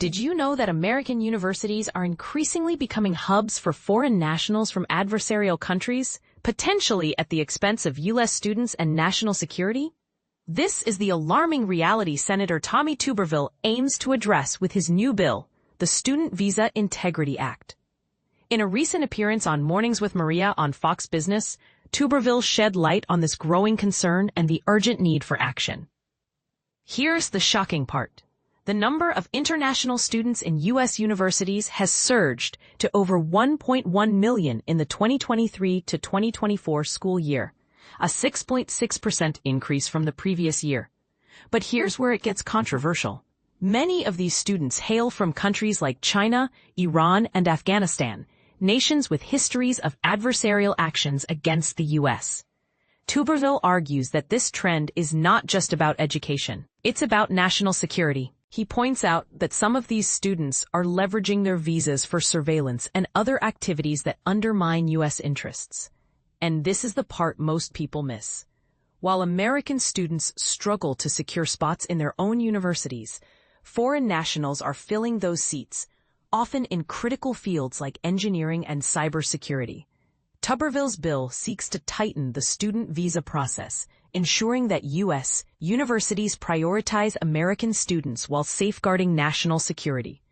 Did you know that American universities are increasingly becoming hubs for foreign nationals from adversarial countries, potentially at the expense of U.S. students and national security? This is the alarming reality Senator Tommy Tuberville aims to address with his new bill, the Student Visa Integrity Act. In a recent appearance on Mornings with Maria on Fox Business, Tuberville shed light on this growing concern and the urgent need for action. Here's the shocking part. The number of international students in U.S. universities has surged to over 1.1 million in the 2023 to 2024 school year, a 6.6% increase from the previous year. But here's where it gets controversial. Many of these students hail from countries like China, Iran, and Afghanistan, nations with histories of adversarial actions against the U.S. Tuberville argues that this trend is not just about education. It's about national security. He points out that some of these students are leveraging their visas for surveillance and other activities that undermine U.S. interests. And this is the part most people miss. While American students struggle to secure spots in their own universities, foreign nationals are filling those seats, often in critical fields like engineering and cybersecurity. Tuberville's bill seeks to tighten the student visa process, ensuring that U.S. universities prioritize American students while safeguarding national security.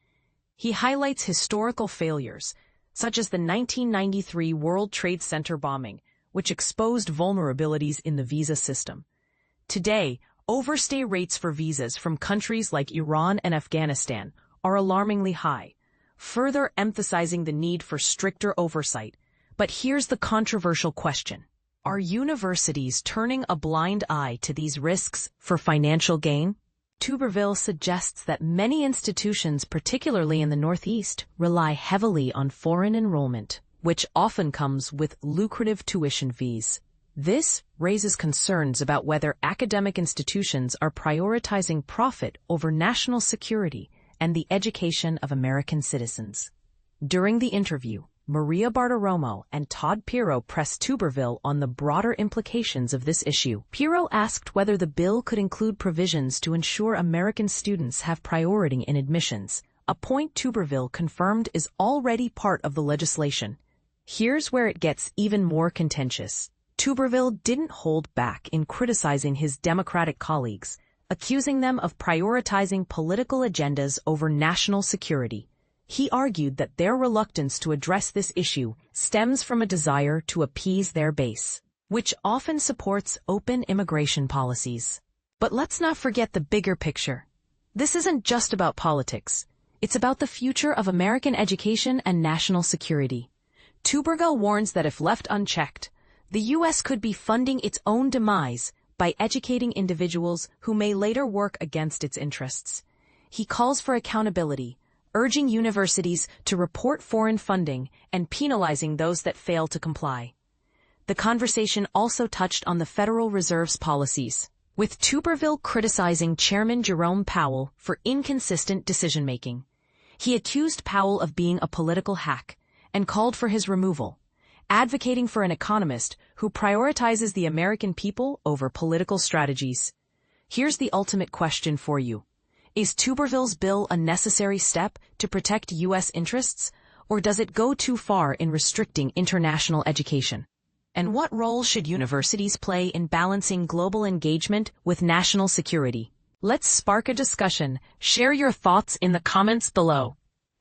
He highlights historical failures, such as the 1993 World Trade Center bombing, which exposed vulnerabilities in the visa system. Today, overstay rates for visas from countries like Iran and Afghanistan are alarmingly high, further emphasizing the need for stricter oversight. But here's the controversial question. Are universities turning a blind eye to these risks for financial gain? Tuberville suggests that many institutions, particularly in the Northeast, rely heavily on foreign enrollment, which often comes with lucrative tuition fees. This raises concerns about whether academic institutions are prioritizing profit over national security and the education of American citizens. During the interview, Maria Bartiromo and Todd Pirro pressed Tuberville on the broader implications of this issue. Pirro asked whether the bill could include provisions to ensure American students have priority in admissions, a point Tuberville confirmed is already part of the legislation. Here's where it gets even more contentious. Tuberville didn't hold back in criticizing his Democratic colleagues, accusing them of prioritizing political agendas over national security. He argued that their reluctance to address this issue stems from a desire to appease their base, which often supports open immigration policies. But let's not forget the bigger picture. This isn't just about politics. It's about the future of American education and national security. Tuberville warns that if left unchecked, the U.S. could be funding its own demise by educating individuals who may later work against its interests. He calls for accountability, urging universities to report foreign funding and penalizing those that fail to comply. The conversation also touched on the Federal Reserve's policies, with Tuberville criticizing Chairman Jerome Powell for inconsistent decision-making. He accused Powell of being a political hack and called for his removal, advocating for an economist who prioritizes the American people over political strategies. Here's the ultimate question for you. Is Tuberville's bill a necessary step to protect U.S. interests, or does it go too far in restricting international education? And what role should universities play in balancing global engagement with national security? Let's spark a discussion. Share your thoughts in the comments below.